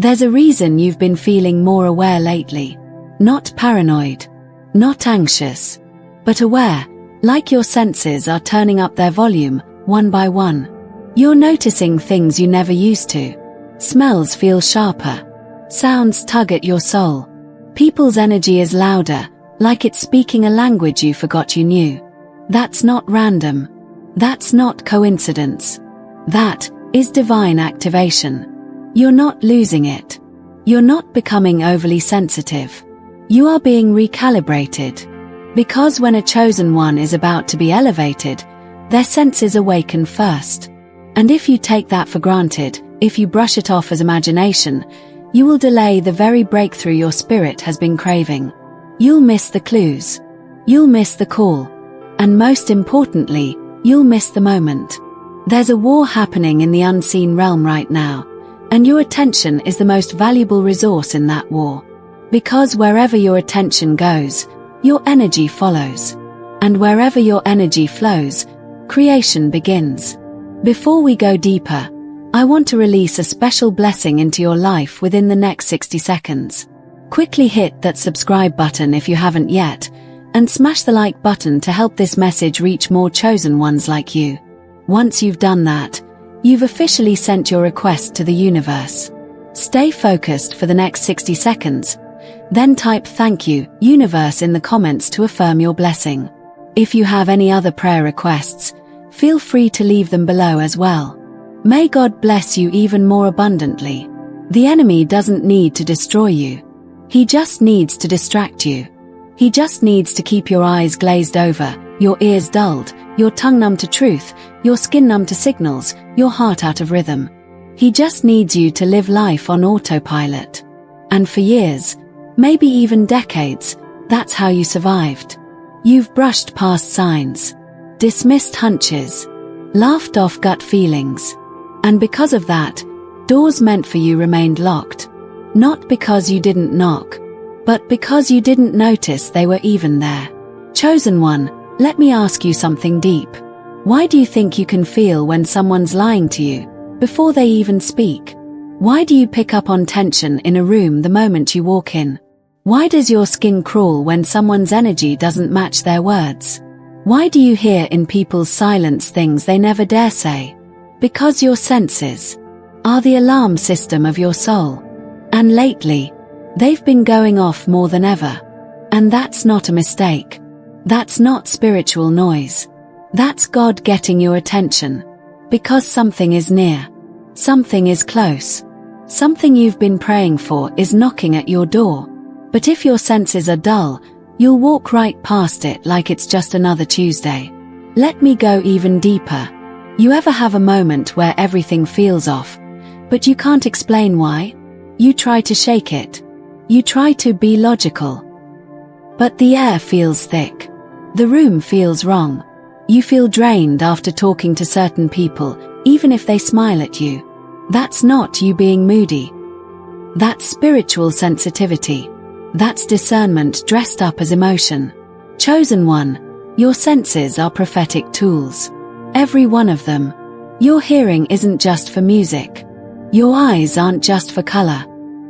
There's a reason you've been feeling more aware lately. Not paranoid, not anxious, but aware, like your senses are turning up their volume, one by one. You're noticing things you never used to. Smells feel sharper. Sounds tug at your soul. People's energy is louder, like it's speaking a language you forgot you knew. That's not random. That's not coincidence. That is divine activation. You're not losing it. You're not becoming overly sensitive. You are being recalibrated. Because when a chosen one is about to be elevated, their senses awaken first. And if you take that for granted, if you brush it off as imagination, you will delay the very breakthrough your spirit has been craving. You'll miss the clues. You'll miss the call. And most importantly, you'll miss the moment. There's a war happening in the unseen realm right now, and your attention is the most valuable resource in that war. Because wherever your attention goes, your energy follows. And wherever your energy flows, creation begins. Before we go deeper, I want to release a special blessing into your life within the next 60 seconds. Quickly hit that subscribe button if you haven't yet, and smash the like button to help this message reach more chosen ones like you. Once you've done that, you've officially sent your request to the universe. Stay focused for the next 60 seconds, then type "Thank you, universe" in the comments to affirm your blessing. If you have any other prayer requests, feel free to leave them below as well. May God bless you even more abundantly. The enemy doesn't need to destroy you. He just needs to distract you. He just needs to keep your eyes glazed over, your ears dulled, your tongue numb to truth, your skin numb to signals, your heart out of rhythm. He just needs you to live life on autopilot. And for years, maybe even decades, that's how you survived. You've brushed past signs, dismissed hunches, laughed off gut feelings. And because of that, doors meant for you remained locked. Not because you didn't knock, but because you didn't notice they were even there. Chosen one, let me ask you something deep. Why do you think you can feel when someone's lying to you, before they even speak? Why do you pick up on tension in a room the moment you walk in? Why does your skin crawl when someone's energy doesn't match their words? Why do you hear in people's silence things they never dare say? Because your senses are the alarm system of your soul. And lately, they've been going off more than ever. And that's not a mistake. That's not spiritual noise. That's God getting your attention. Because something is near. Something is close. Something you've been praying for is knocking at your door. But if your senses are dull, you'll walk right past it like it's just another Tuesday. Let me go even deeper. You ever have a moment where everything feels off, but you can't explain why? You try to shake it. You try to be logical. But the air feels thick. The room feels wrong. You feel drained after talking to certain people, even if they smile at you. That's not you being moody. That's spiritual sensitivity. That's discernment dressed up as emotion. Chosen one, your senses are prophetic tools. Every one of them. Your hearing isn't just for music. Your eyes aren't just for color.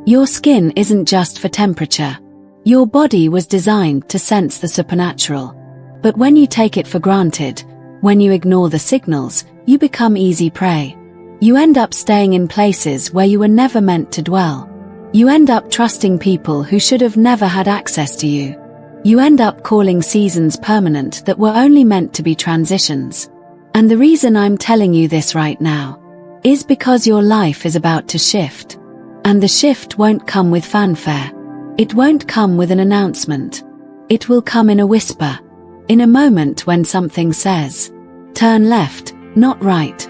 Your skin isn't just for temperature. Your body was designed to sense the supernatural. But when you take it for granted, when you ignore the signals, you become easy prey. You end up staying in places where you were never meant to dwell. You end up trusting people who should have never had access to you. You end up calling seasons permanent that were only meant to be transitions. And the reason I'm telling you this right now is because your life is about to shift. And the shift won't come with fanfare. It won't come with an announcement. It will come in a whisper. In a moment when something says, "Turn left, not right."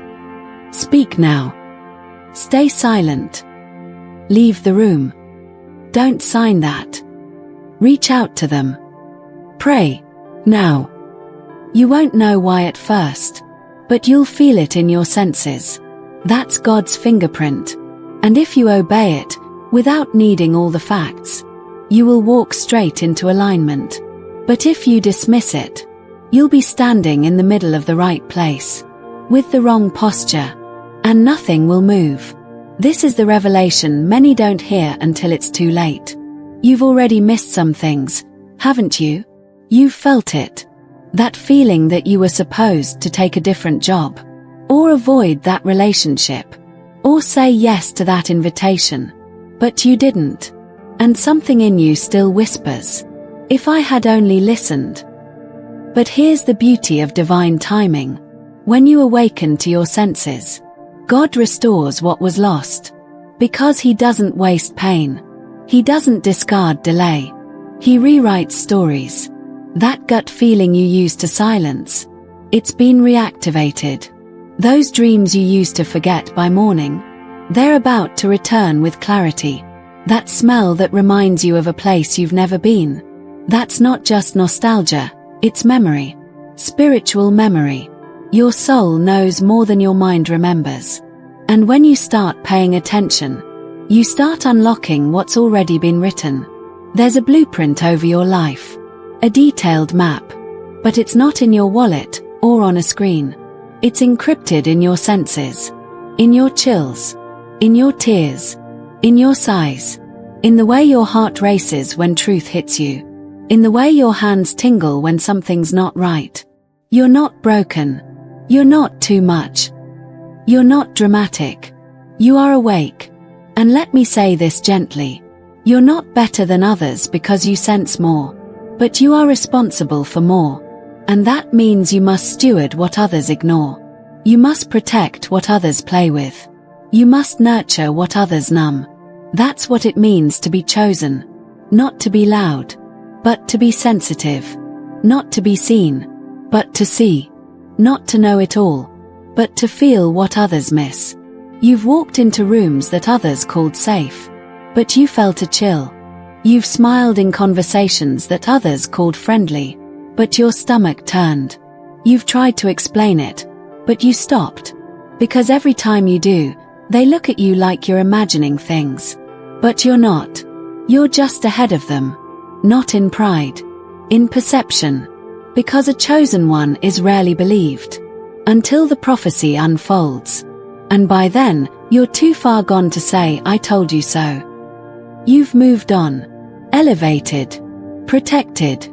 Speak now. Stay silent. Leave the room. Don't sign that. Reach out to them. Pray. Now. You won't know why at first, but you'll feel it in your senses. That's God's fingerprint. And if you obey it, without needing all the facts, you will walk straight into alignment. But if you dismiss it, you'll be standing in the middle of the right place, with the wrong posture, and nothing will move. This is the revelation many don't hear until it's too late. You've already missed some things, haven't you? You've felt it. That feeling that you were supposed to take a different job, or avoid that relationship, or say yes to that invitation. But you didn't. And something in you still whispers, if I had only listened. But here's the beauty of divine timing. When you awaken to your senses, God restores what was lost. Because He doesn't waste pain. He doesn't discard delay. He rewrites stories. That gut feeling you used to silence, it's been reactivated. Those dreams you used to forget by morning, they're about to return with clarity. That smell that reminds you of a place you've never been. That's not just nostalgia, it's memory. Spiritual memory. Your soul knows more than your mind remembers. And when you start paying attention, you start unlocking what's already been written. There's a blueprint over your life. A detailed map. But it's not in your wallet or on a screen. It's encrypted in your senses. In your chills. In your tears. In your sighs. In the way your heart races when truth hits you. In the way your hands tingle when something's not right. You're not broken. You're not too much. You're not dramatic. You are awake. And let me say this gently. You're not better than others because you sense more. But you are responsible for more. And that means you must steward what others ignore. You must protect what others play with. You must nurture what others numb. That's what it means to be chosen. Not to be loud, but to be sensitive. Not to be seen, but to see. Not to know it all, but to feel what others miss. You've walked into rooms that others called safe, but you felt a chill. You've smiled in conversations that others called friendly, but your stomach turned. You've tried to explain it, but you stopped. Because every time you do, they look at you like you're imagining things. But you're not. You're just ahead of them. Not in pride. In perception. Because a chosen one is rarely believed. Until the prophecy unfolds. And by then, you're too far gone to say, I told you so. You've moved on. Elevated. Protected.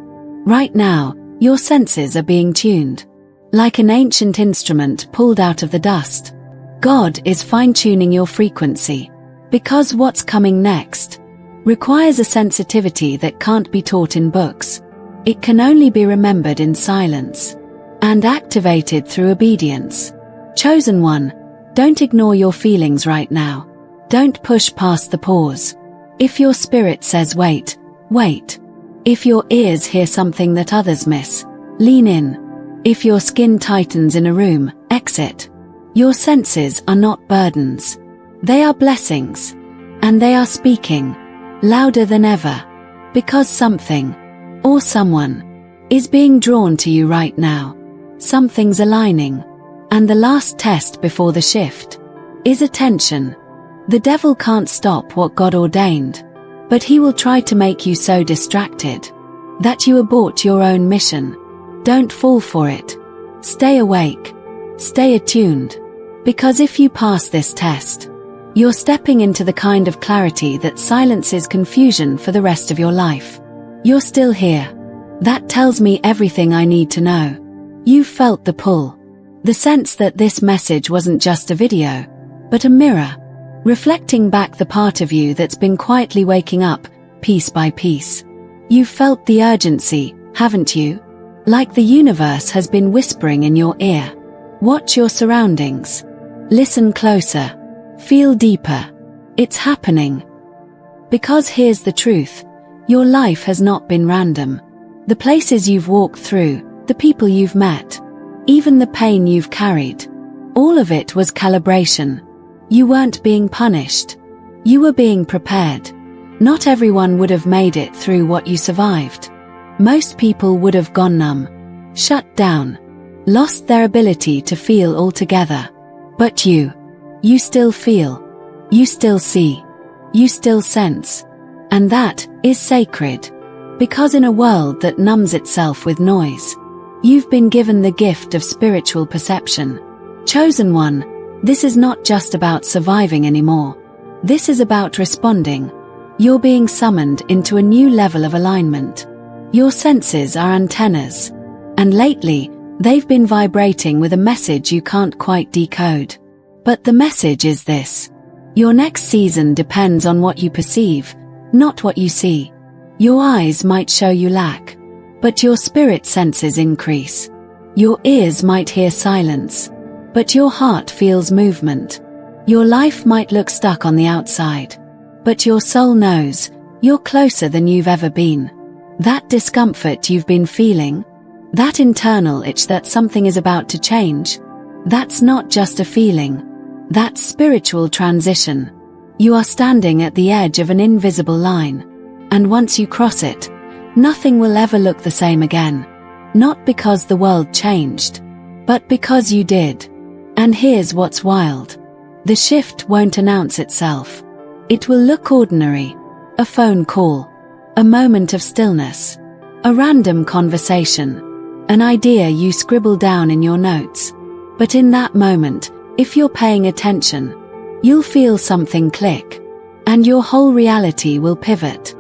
Right now, your senses are being tuned. Like an ancient instrument pulled out of the dust. God is fine-tuning your frequency. Because what's coming next requires a sensitivity that can't be taught in books. It can only be remembered in silence. And activated through obedience. Chosen one, don't ignore your feelings right now. Don't push past the pause. If your spirit says wait, wait. If your ears hear something that others miss, lean in. If your skin tightens in a room, exit. Your senses are not burdens. They are blessings. And they are speaking, louder than ever. Because something, or someone, is being drawn to you right now. Something's aligning. And the last test before the shift is attention. The devil can't stop what God ordained. But he will try to make you so distracted that you abort your own mission. Don't fall for it. Stay awake. Stay attuned. Because if you pass this test, you're stepping into the kind of clarity that silences confusion for the rest of your life. You're still here. That tells me everything I need to know. You've felt the pull. The sense that this message wasn't just a video, but a mirror, reflecting back the part of you that's been quietly waking up, piece by piece. You've felt the urgency, haven't you? Like the universe has been whispering in your ear. Watch your surroundings. Listen closer. Feel deeper. It's happening. Because here's the truth. Your life has not been random. The places you've walked through, the people you've met, even the pain you've carried, all of it was calibration. You weren't being punished. You were being prepared. Not everyone would have made it through what you survived. Most people would have gone numb, shut down, lost their ability to feel altogether. But you still feel. You still see. You still sense. And that is sacred. Because in a world that numbs itself with noise, you've been given the gift of spiritual perception. Chosen one, This is not just about surviving anymore. This is about responding. You're being summoned into a new level of alignment. Your senses are antennas. And lately, they've been vibrating with a message you can't quite decode. But the message is this. Your next season depends on what you perceive, not what you see. Your eyes might show you lack, but your spirit senses increase. Your ears might hear silence, but your heart feels movement. Your life might look stuck on the outside, but your soul knows you're closer than you've ever been. That discomfort you've been feeling, that internal itch that something is about to change, that's not just a feeling. That's spiritual transition. You are standing at the edge of an invisible line. And once you cross it, nothing will ever look the same again. Not because the world changed, but because you did. And here's what's wild. The shift won't announce itself. It will look ordinary. A phone call. A moment of stillness. A random conversation. An idea you scribble down in your notes. But in that moment, if you're paying attention, you'll feel something click. And your whole reality will pivot.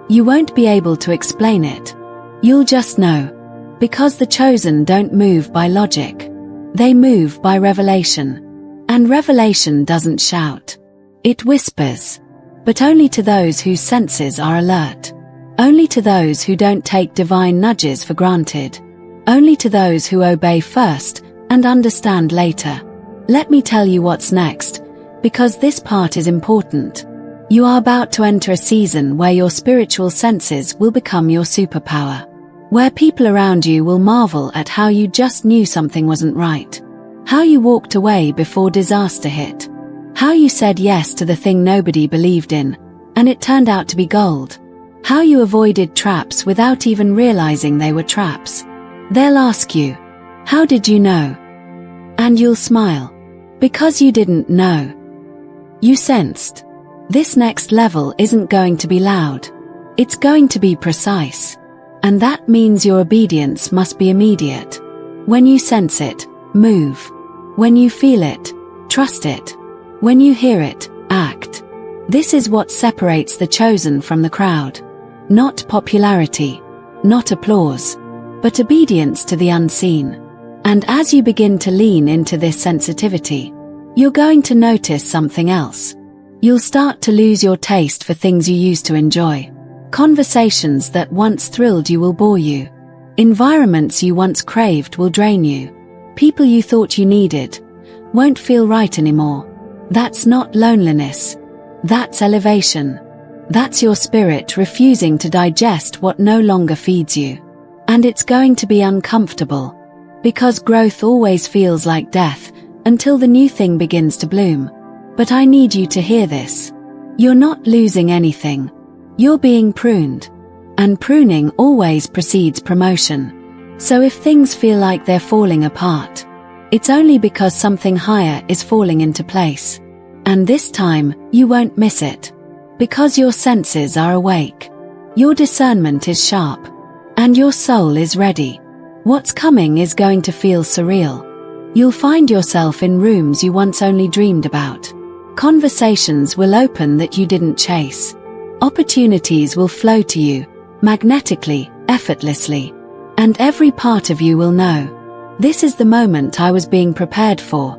You won't be able to explain it. You'll just know. Because the chosen don't move by logic. They move by revelation. And revelation doesn't shout. It whispers. But only to those whose senses are alert. Only to those who don't take divine nudges for granted. Only to those who obey first and understand later. Let me tell you what's next, because this part is important. You are about to enter a season where your spiritual senses will become your superpower. Where people around you will marvel at how you just knew something wasn't right. How you walked away before disaster hit. How you said yes to the thing nobody believed in, and it turned out to be gold. How you avoided traps without even realizing they were traps. They'll ask you, how did you know? And you'll smile. Because you didn't know. You sensed. This next level isn't going to be loud. It's going to be precise. And that means your obedience must be immediate. When you sense it, move. When you feel it, trust it. When you hear it, act. This is what separates the chosen from the crowd. Not popularity, not applause, but obedience to the unseen. And as you begin to lean into this sensitivity, you're going to notice something else. You'll start to lose your taste for things you used to enjoy. Conversations that once thrilled you will bore you. Environments you once craved will drain you. People you thought you needed won't feel right anymore. That's not loneliness. That's elevation. That's your spirit refusing to digest what no longer feeds you. And it's going to be uncomfortable. Because growth always feels like death, until the new thing begins to bloom. But I need you to hear this. You're not losing anything. You're being pruned. And pruning always precedes promotion. So if things feel like they're falling apart, it's only because something higher is falling into place. And this time, you won't miss it. Because your senses are awake. Your discernment is sharp. And your soul is ready. What's coming is going to feel surreal. You'll find yourself in rooms you once only dreamed about. Conversations will open that you didn't chase. Opportunities will flow to you, magnetically, effortlessly. And every part of you will know. This is the moment I was being prepared for.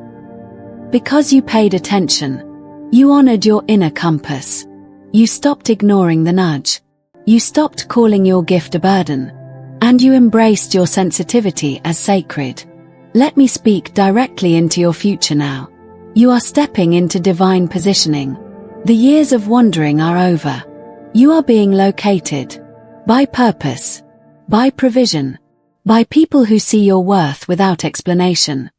Because you paid attention. You honored your inner compass. You stopped ignoring the nudge. You stopped calling your gift a burden. And you embraced your sensitivity as sacred. Let me speak directly into your future now. You are stepping into divine positioning. The years of wandering are over. You are being located. By purpose. By provision. By people who see your worth without explanation.